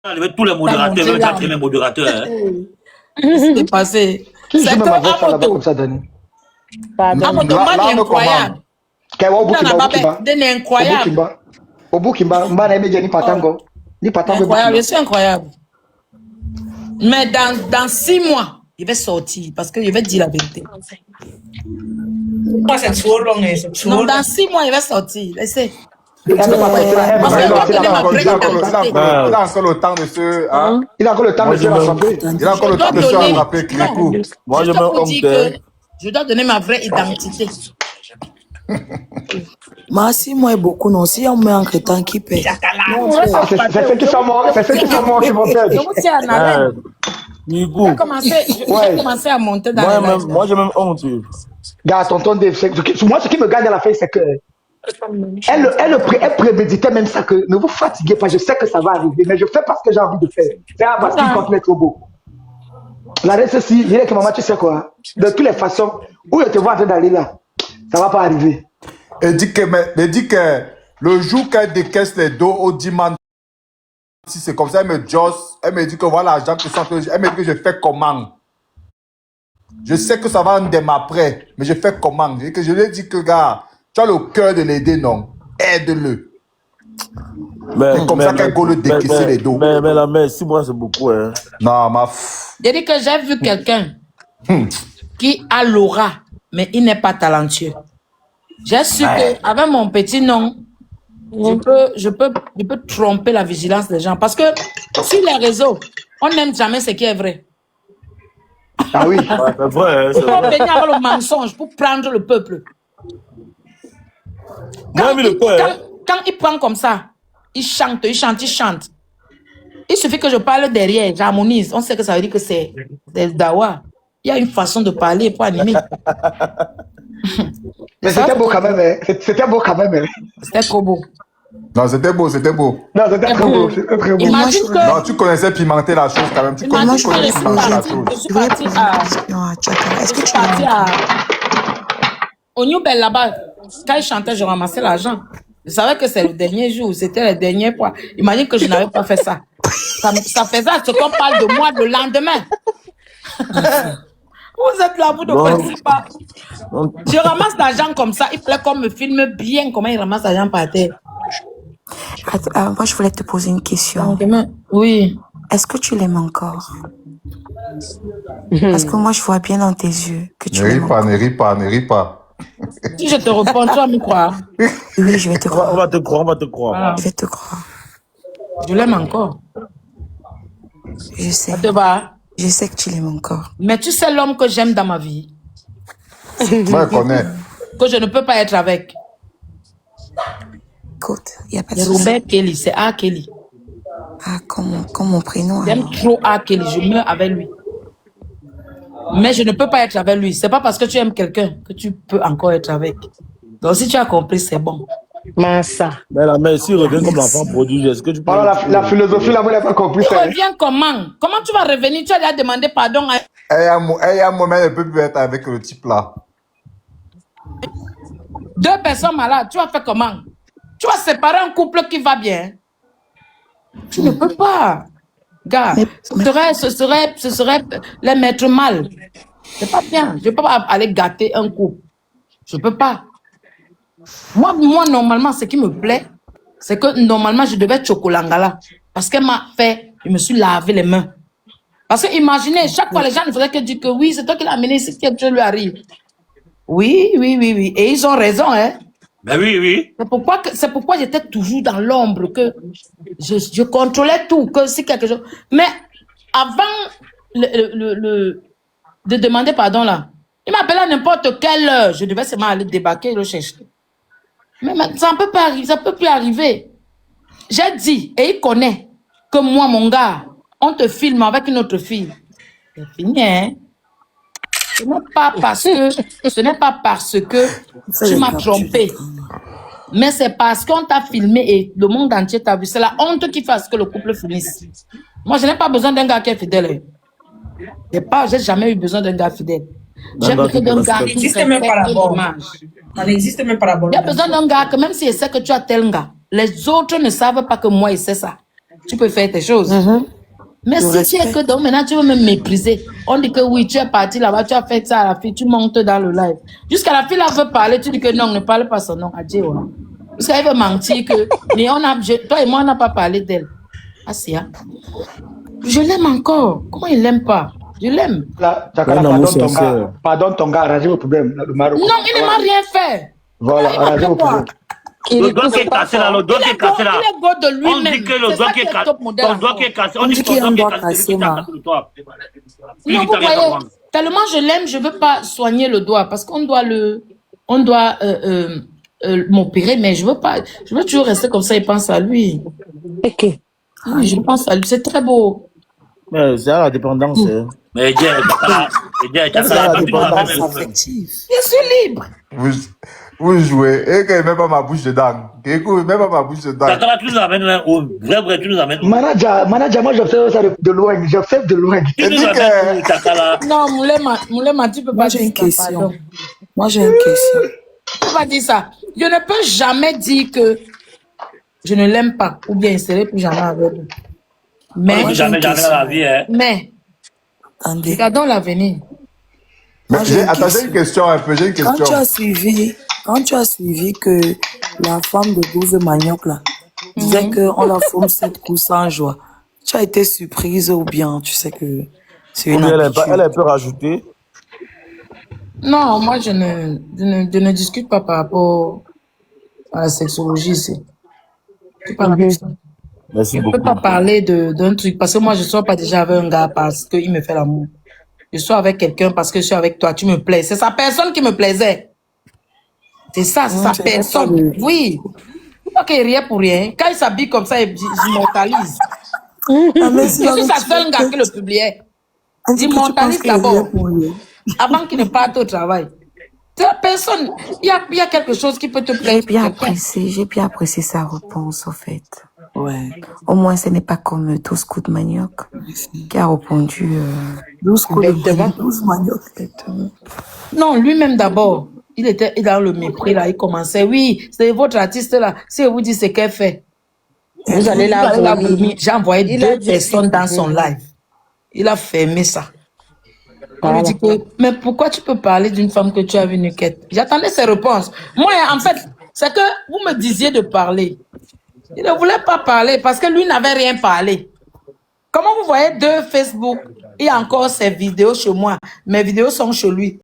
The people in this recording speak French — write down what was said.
Avec tous les modérateurs, même ça, les modérateurs. C'est passé. C'est ma voix ça là-bas que comme ça, Dani. Amoto, moi, c'est incroyable. C'est incroyable. Au Bukimba, Mbana Emedia ni Patango. Ni Patango. Incroyable, c'est incroyable. Mais dans 6 mois, il va sortir parce qu'il va dire la vérité. Moi, c'est trop long. Non, dans 6 mois, il va sortir. Laissez. Il a encore le temps de se... Il a encore le temps de se rattraper. Il a encore le temps de se rattraper. Moi, je je dois donner ma vraie identité. Mais 6 mois est beaucoup, non. Si on met en temps qui paie. C'est ceux qui sont morts. C'est ceux qui sont morts qui vont perdre. Je vous tiens en haleine. J'ai commencé à monter dans les lives. Moi, j'ai même honte. Gars, tonton Dave, moi, ce qui me gagne à la fin, c'est que elle préméditait même ça, que ne vous fatiguez pas, je sais que ça va arriver, mais je fais parce que j'ai envie de faire. C'est parce qu'il continue trop beau. La reste, si, je dis que maman, tu sais quoi, de toutes les façons, où je te vois en train d'aller là, ça va pas arriver. Elle dit que le jour qu'elle décaisse les dos au dimanche, si c'est comme ça, elle me dit que voilà, elle me dit que je fais comment. Je sais que ça va en démarrer après, mais je fais comment. Je lui ai dit que, gars, tu as le cœur de l'aider, non? Aide-le. C'est comme ça qu'elle go le décaisser les dos. Mais la mère, 6 mois, c'est beaucoup, hein. Non, ma j'ai dit que j'ai vu quelqu'un qui a l'aura, mais il n'est pas talentueux. J'ai su qu'avec mon petit nom, je peux tromper la vigilance des gens. Parce que sur les réseaux, on n'aime jamais ce qui est vrai. Ah oui. C'est vrai. Il faut venir avec le mensonge pour prendre le peuple. Quand il prend comme ça, il chante. Il suffit que je parle derrière, j'harmonise. On sait que ça veut dire que c'est dawa. Il y a une façon de parler pour animer. Mais c'était beau quand même, hein. C'était beau quand même, hein. C'était trop beau. Non, c'était beau. Non, c'était très beau. C'était très beau. Imagine que... Non, tu connaissais pimenter la chose quand même. Tu connaissais pimenter la chose. Je suis partie à... Au New Bell là-bas, quand il chantait, je ramassais l'argent. Je savais que c'est le dernier jour, c'était le dernier point. Imagine que je n'avais pas fait ça. Ça faisait ce qu'on parle de moi le lendemain. Vous êtes là, vous ne connaissez pas. Je ramasse l'argent comme ça. Il plaît qu'on me filme bien comment il ramasse l'argent par terre. Moi, je voulais te poser une question. Oui. Est-ce que tu l'aimes encore? Parce que moi, je vois bien dans tes yeux que tu l'aimes encore. Ne ris pas. Si je te réponds, tu vas me croire. Oui, je vais te croire. On va te croire. Voilà. Je vais te croire. Je l'aime encore. Je sais. Ça te va? Je sais que tu l'aimes encore. Mais tu sais l'homme que j'aime dans ma vie? Moi, je connais. Que je ne peux pas être avec. Écoute, il n'y a pas de C'est souci. Robert Kelly, c'est A. Kelly. Ah, comme mon prénom. J'aime trop A. Kelly, je meurs avec lui. Mais je ne peux pas être avec lui. C'est pas parce que tu aimes quelqu'un que tu peux encore être avec. Donc si tu as compris, c'est bon. Massa. Mais la mère, s'il revient comme l'enfant produit, est-ce que tu peux... Voilà, la philosophie, là, vous n'avez pas compris. Tu reviens comment? Comment tu vas revenir? Tu as déjà demandé pardon à... Moi-même, elle ne peut plus être avec le type là. 2 personnes malades, tu vas faire comment? Tu vas séparer un couple qui va bien? Tu ne peux pas. Gars, ce serait les mettre mal. C'est pas bien. Je ne peux pas aller gâter un couple. Je ne peux pas. Moi, normalement, ce qui me plaît, c'est que normalement, je devais être chocolangala. Parce qu'elle m'a fait, je me suis lavé les mains. Parce que imaginez, chaque fois, les gens ne faisaient que dire que oui, c'est toi qui l'as amené ici, quelque chose lui arrive. Oui. Et ils ont raison, hein. Ben oui. C'est pourquoi j'étais toujours dans l'ombre, que je contrôlais tout, que si quelque chose... Mais avant de demander pardon là, il m'appelait à n'importe quelle heure. Je devais seulement aller débarquer et le chercher. Mais ça ne peut pas arriver, ça ne peut plus arriver. J'ai dit, et il connaît, que moi, mon gars, on te filme avec une autre fille. C'est fini, hein? Ce n'est pas parce que tu m'as trompé. Mais c'est parce qu'on t'a filmé et le monde entier t'a vu. C'est la honte qui fait à ce que le couple finisse. Moi, je n'ai pas besoin d'un gars qui est fidèle. J'ai jamais eu besoin d'un gars fidèle. J'ai besoin d'un gars qui n'existe même pas d'abord. Ça n'existe même pas d'abord. J'ai besoin d'un gars que même s'il sait que tu as tel gars, les autres ne savent pas que moi, il sait ça. tu peux faire tes choses. Mais Le si tu es respect. que donc maintenant tu veux me mépriser, on dit que oui, tu es parti là-bas, tu as fait ça à la fille, tu montes dans le live. Jusqu'à la fille là veut parler, tu dis que non, ne parle pas son nom. Adieu. Parce qu'elle veut mentir que mais toi et moi, on n'a pas parlé d'elle. Ah, si, hein. Je l'aime encore. Comment il l'aime pas? Je l'aime. Là, Chakala, Un amour sincère. pardonne ton gars, arrangez vos problèmes. Le Maroc. Non, il ne m'a rien fait. Voilà, Il m'a arrangez fait vos quoi? problèmes. Le doigt qui est cassé là, le doigt qui est cassé là. Il est beau de On lui-même. dit que le C'est doigt ça qui est cassé. top modèle Ton doigt encore. qui est cassé. On On dit dit que ton qu'il y a un doigt doigt qui est cassé. C'est lui qui t'a cassé le doigt. Lui Non, qui vous t'a rien voyez, demandé. tellement je l'aime, je veux pas soigner le doigt parce qu'on doit m'opérer, mais je veux toujours rester comme ça et penser à lui. Ok. Oui, je pense à lui, c'est très beau. Mais c'est à la dépendance. Hein. Je Mais suis libre. Vous jouez. Et que même pas ma bouche dedans. Écoute, même pas ma bouche dedans. Chakala, tu nous amènes au vrai, tu nous amènes où? Manager, moi j'observe ça de loin. J'observe de loin. Tu nous amènes où, Chakala? Non, Moulema, tu peux Moi, pas j'ai dire une ça, question. pardon. Moi, j'ai une question. Tu peux pas dire ça. Je ne peux jamais dire que je ne l'aime pas ou bien il serait plus jamais avec lui. Moi, Mais, jamais dans la vie, hein. Attendez. regardons l'avenir. Moi, j'ai une Attends, j'ai question. une question un peu, j'ai une Quand question. tu as suivi que la femme de 12 manioc là disait qu'on la forme 7 coups sans joie, tu as été surprise ou bien tu sais que c'est Ou une bien habitude? elle peut rajouter. Non, moi, je ne discute pas par rapport à la sexologie ici. C'est pas la question. Merci Je ne beaucoup. peux pas parler d'un truc parce que moi, je ne sors pas déjà avec un gars parce qu'il me fait l'amour. Je suis avec quelqu'un parce que je suis avec toi, tu me plais. C'est sa personne qui me plaisait. C'est ça, c'est sa c'est pas personne. le- Oui. Pas qu'il riait pour rien. Quand il s'habille comme ça, j'immortalise. Ah, mais Je si suis sa seule gars qui le publiait. on dit que tu penses J'immortalise qu'il est d'abord pour lui. avant qu'il ne parte au travail. C'est la personne. Il y a quelque chose qui peut te plaire. J'ai bien apprécié sa réponse, au fait. Ouais. Au moins, ce n'est pas comme 12 coups de manioc qui a répondu 12 coups Bêtement. de 12 manioc. Bêtement. Non, lui-même d'abord. Il était dans le mépris là. Il commençait. Oui, c'est votre artiste là. Si elle vous dit ce qu'elle fait, Vous allez vous allez la la vomir. J'ai envoyé Il a 2 dit personnes dans que- son live. Il a fermé ça. On lui Voilà. dit que, mais pourquoi tu peux parler d'une femme que tu as vue nuquette? J'attendais ses réponses. Moi, en fait, c'est que vous me disiez de parler. Il ne voulait pas parler parce que lui n'avait rien parlé. Comment vous voyez 2 Facebook et encore ses vidéos chez moi? Mes vidéos sont chez lui.